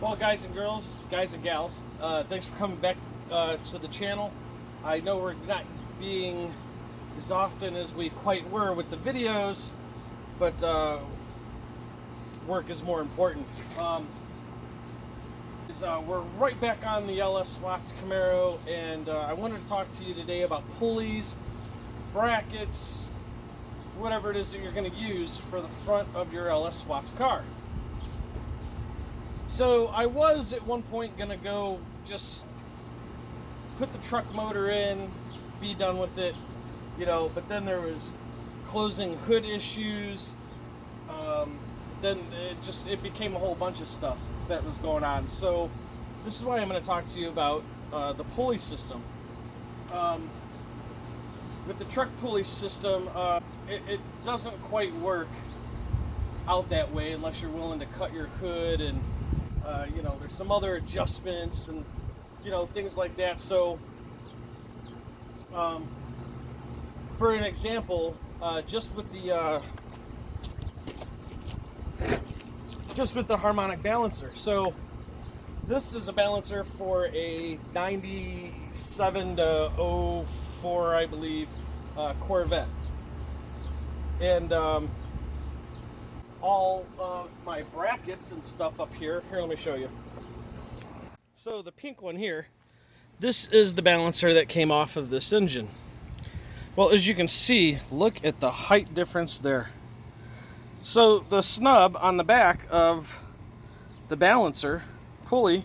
Well, guys and girls, guys and gals, thanks for coming back to the channel. I know we're not being as often as we quite were with the videos, but work is more important. We're right back on the LS Swapped Camaro, and I wanted to talk to you today about pulleys, brackets, whatever it is that you're going to use for the front of your LS Swapped car. So I was at one point going to go just put the truck motor in, be done with it, you know, but then there was closing hood issues. Then it became a whole bunch of stuff that was going on. So this is why I'm going to talk to you about the pulley system. With the truck pulley system, it doesn't quite work out that way unless you're willing to cut your hood, and you know, there's some other adjustments and, you know, things like that. So for an example, just with the harmonic balancer. So this is a balancer for a 97 to 04, I believe, Corvette. And all of my brackets and stuff up here, let me show you. So the pink one here, this is the balancer that came off of this engine. Well, as you can see, look at the height difference there. So the snub on the back of the balancer pulley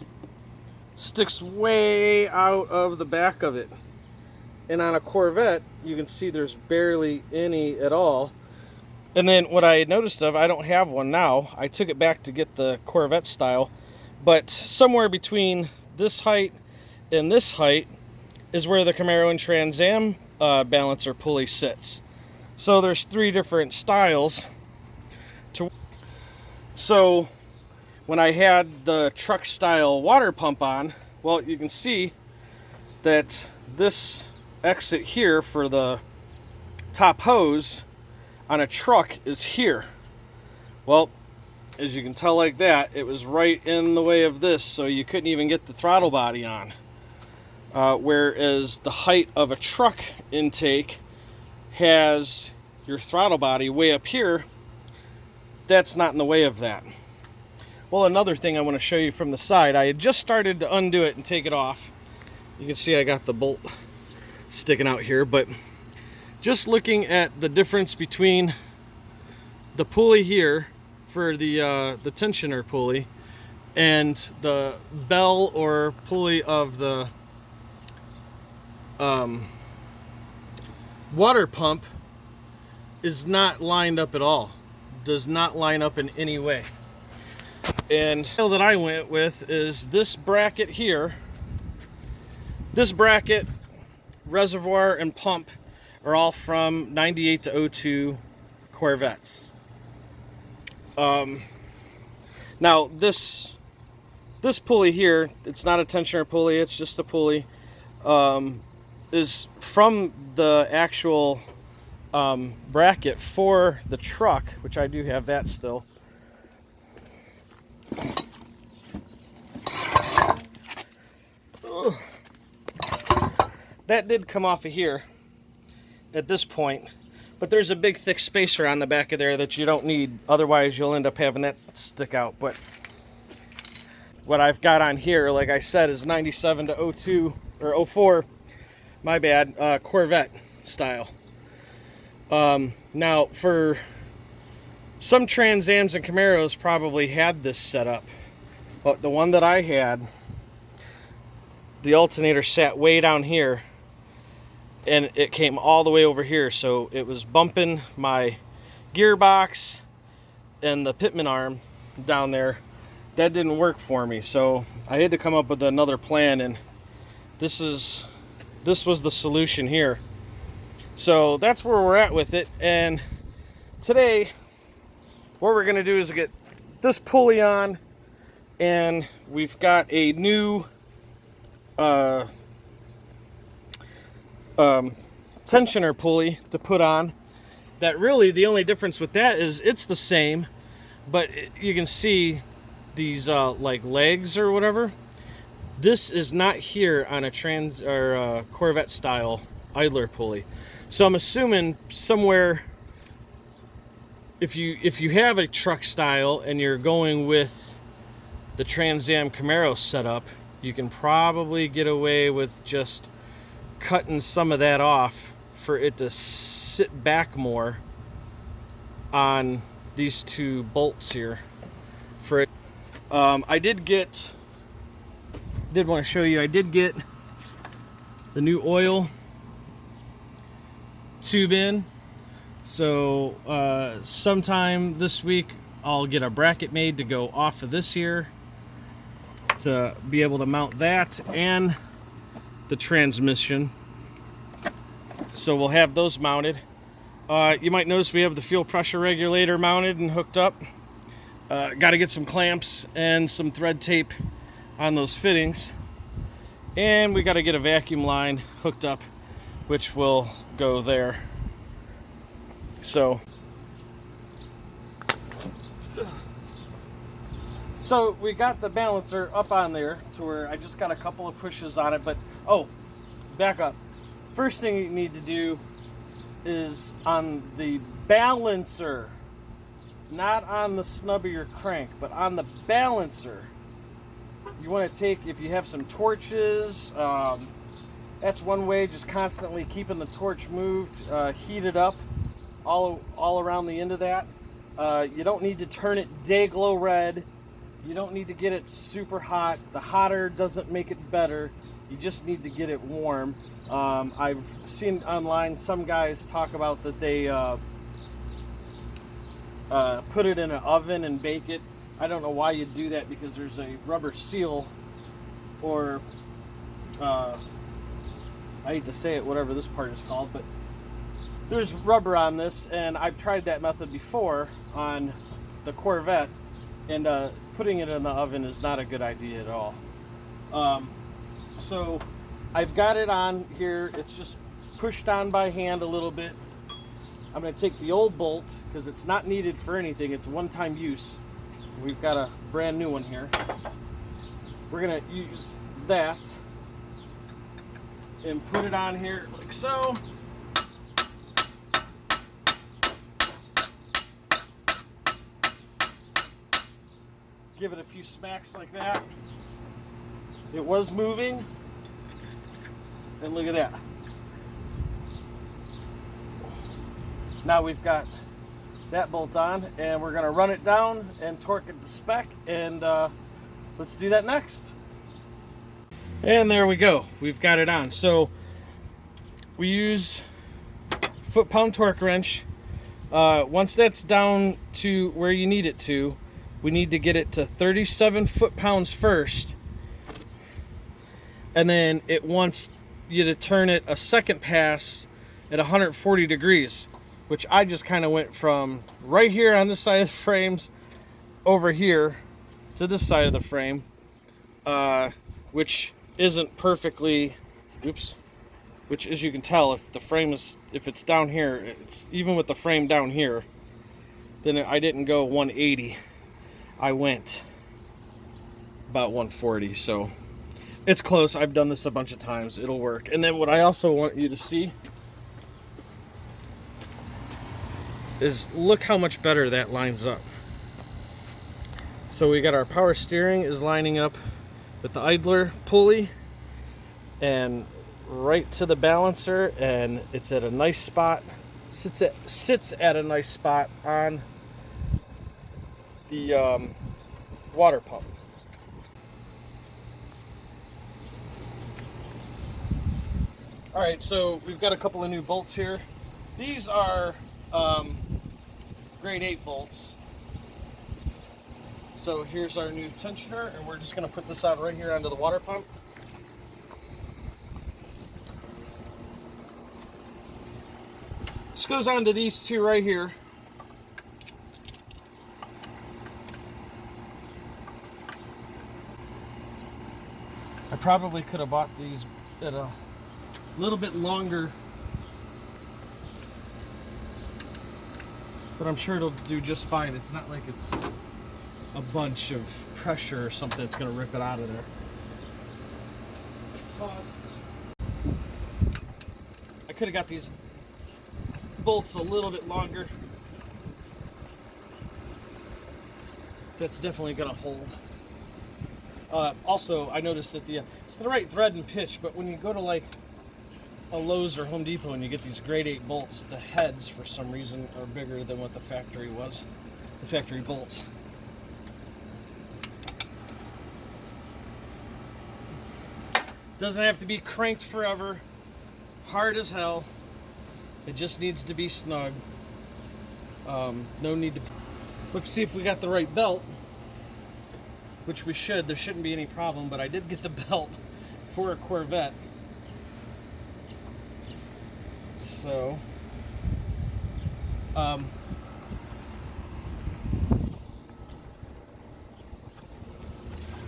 sticks way out of the back of it. And on a Corvette, you can see there's barely any at all. And then what I noticed I don't have one now. I took it back to get the Corvette style. But somewhere between this height and this height is where the Camaro and Trans Am balancer pulley sits. So there's three different styles. So when I had the truck style water pump on, well, you can see that this exit here for the top hose on a truck is here. Well, as you can tell like that, it was right in the way of this, so you couldn't even get the throttle body on. Whereas the height of a truck intake has your throttle body way up here. That's not in the way of that. Well, another thing I want to show you from the side, I had just started to undo it and take it off. You can see I got the bolt sticking out here, but just looking at the difference between the pulley here for the tensioner pulley and the bell or pulley of the water pump is not lined up at all. Does not line up in any way. And the that I went with is this bracket here. This bracket, reservoir, and pump are all from 98 to 02 Corvettes. Now this pulley here, it's not a tensioner pulley, it's just a pulley, is from the actual bracket for the truck, which I do have that still. Ugh. That did come off of here at this point, but there's a big thick spacer on the back of there that you don't need, otherwise you'll end up having that stick out. But what I've got on here, like I said, is 97 to 02 or 04, my bad, Corvette style. Now, for some Trans Ams and Camaros probably had this set up, but the one that I had, the alternator sat way down here, and it came all the way over here, so it was bumping my gearbox and the pitman arm down there. That didn't work for me, so I had to come up with another plan, and this was the solution here. So that's where we're at with it. And today what we're going to do is get this pulley on, and we've got a new tensioner pulley to put on. That really, the only difference with that is it's the same, but you can see these like legs or whatever. This is not here on a Corvette style idler pulley. So I'm assuming somewhere, if you have a truck style and you're going with the Trans Am Camaro setup, you can probably get away with just cutting some of that off for it to sit back more on these two bolts here. For it, I did want to show you, I did get the new oil tube in. So sometime this week I'll get a bracket made to go off of this here to be able to mount that and the transmission. So we'll have those mounted. You might notice we have the fuel pressure regulator mounted and hooked up. Got to get some clamps and some thread tape on those fittings. And we got to get a vacuum line hooked up, which will go there. So we got the balancer up on there to where I just got a couple of pushes on it, but back up. First thing you need to do is on the balancer, not on the snub of your crank, but on the balancer. You want to take, if you have some torches, that's one way, just constantly keeping the torch moved, heated up all around the end of that. You don't need to turn it day glow red. You don't need to get it super hot. The hotter doesn't make it better. You just need to get it warm. I've seen online some guys talk about that they put it in an oven and bake it. I don't know why you'd do that, because there's a rubber seal, or I hate to say it, whatever this part is called, but there's rubber on this, and I've tried that method before on the Corvette, and putting it in the oven is not a good idea at all. So I've got it on here. It's just pushed on by hand a little bit. I'm going to take the old bolt, because it's not needed for anything. It's one-time use. We've got a brand new one here. We're going to use that and put it on here like so. Give it a few smacks like that. It was moving, and look at that. Now we've got that bolt on, and we're going to run it down and torque it to spec, and let's do that next. And there we go, we've got it on. So we use foot-pound torque wrench. Once that's down to where you need it to, we need to get it to 37 foot-pounds first, and then it wants you to turn it a second pass at 140 degrees, which I just kind of went from right here on this side of the frames over here to this side of the frame, which isn't perfectly, which, as you can tell, if it's down here, it's even with the frame down here, then I didn't go 180. I went about 140, so it's close. I've done this a bunch of times. It'll work. And then what I also want you to see is look how much better that lines up. So we got our power steering is lining up with the idler pulley and right to the balancer, and it's at a nice spot. Sits at a nice spot on the water pump. All right, so we've got a couple of new bolts here. These are grade 8 bolts. So here's our new tensioner, and we're just going to put this on right here onto the water pump. This goes onto these two right here. I probably could have bought these at a little bit longer, but I'm sure it'll do just fine. It's not like it's a bunch of pressure or something that's going to rip it out of there. Pause. I could have got these bolts a little bit longer. That's definitely going to hold. Also, I noticed that it's the right thread and pitch, but when you go to like a Lowe's or Home Depot and you get these grade 8 bolts, the heads for some reason are bigger than what the factory was, the factory bolts. Doesn't have to be cranked forever, hard as hell. It just needs to be snug. No need to. Let's see if we got the right belt, which we should. There shouldn't be any problem, but I did get the belt for a Corvette. So,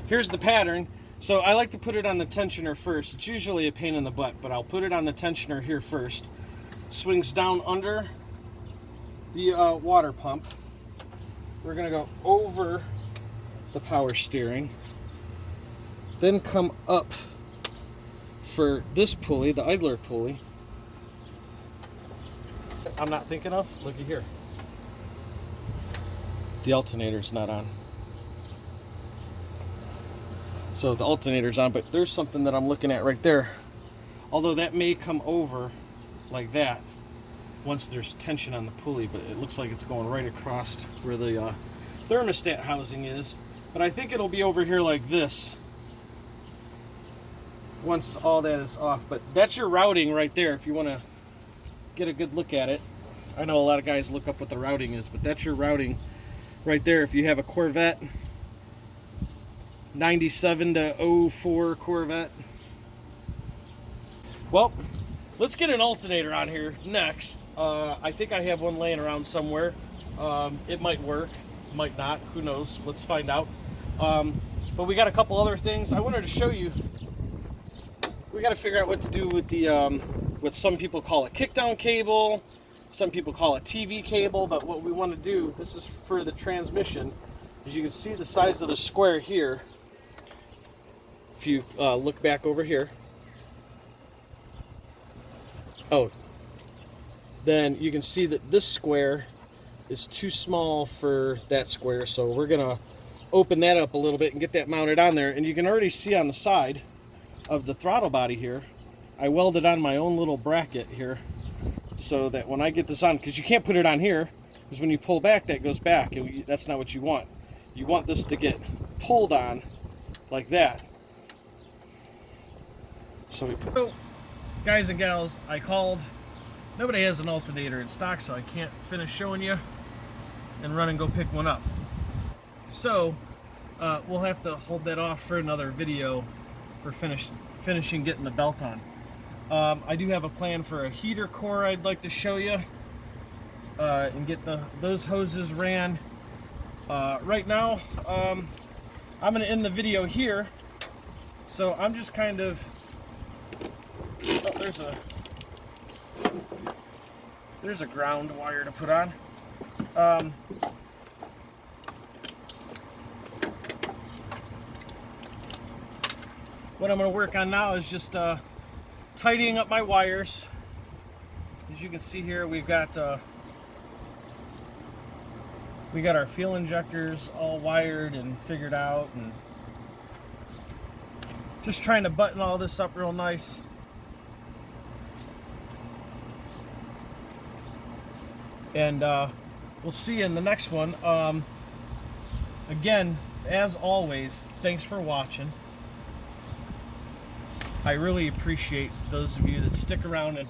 here's the pattern. So I like to put it on the tensioner first. It's usually a pain in the butt, but I'll put it on the tensioner here first. Swings down under the water pump. We're gonna go over the power steering, then come up for this pulley, the idler pulley. I'm not thinking of, looky here. The alternator's not on. So the alternator's on, but there's something that I'm looking at right there. Although that may come over like that once there's tension on the pulley, but it looks like it's going right across where the thermostat housing is. But I think it'll be over here like this once all that is off. But that's your routing right there if you want to get a good look at it. I know a lot of guys look up what the routing is, but that's your routing right there. If you have a Corvette, 97 to 04 Corvette. Well, let's get an alternator on here next. I think I have one laying around somewhere. It might work, might not, who knows, let's find out. But we got a couple other things I wanted to show you. We got to figure out what to do with the what some people call a kickdown cable, some people call a TV cable, but what we want to do, this is for the transmission. As you can see the size of the square here, if you look back over here, then you can see that this square is too small for that square, so we're gonna open that up a little bit and get that mounted on there. And you can already see on the side of the throttle body here, I welded on my own little bracket here so that when I get this on, because you can't put it on here, because when you pull back, that goes back, and that's not what you want. You want this to get pulled on like that. So we put... So, guys and gals, I called. Nobody has an alternator in stock, so I can't finish showing you and run and go pick one up. So we'll have to hold that off for another video for finishing getting the belt on. I do have a plan for a heater core I'd like to show you and get those hoses ran. Right now, I'm going to end the video here. So I'm just kind of... Oh, there's a ground wire to put on. What I'm going to work on now is just tidying up my wires. As you can see here, we've got our fuel injectors all wired and figured out, and just trying to button all this up real nice. And we'll see you in the next one. Again, as always, thanks for watching. I really appreciate those of you that stick around and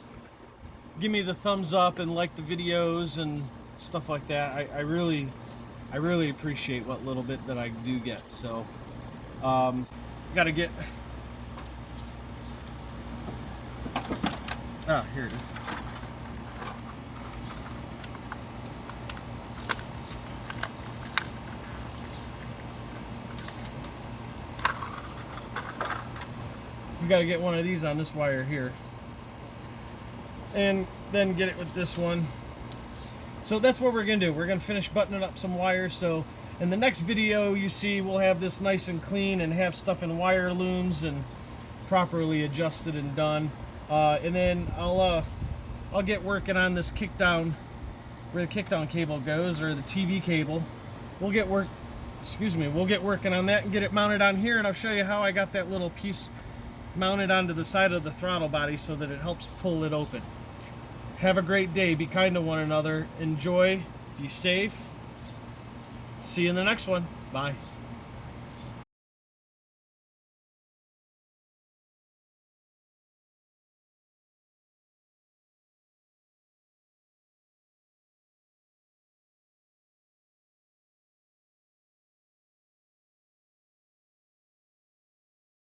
give me the thumbs up and like the videos and stuff like that. I really appreciate what little bit that I do get. So, gotta get... Ah, here it is. We got to get one of these on this wire here, and then get it with this one. So that's what we're gonna do. We're gonna finish buttoning up some wires. So In the next video you see, we'll have this nice and clean and have stuff in wire looms and properly adjusted and done. And then I'll get working on this kickdown, where the kickdown cable goes, or the TV cable. We'll get working on that and get it mounted on here, and I'll show you how I got that little piece mounted onto the side of the throttle body so that it helps pull it open. Have a great day. Be kind to one another. Enjoy. Be safe. See you in the next one. Bye.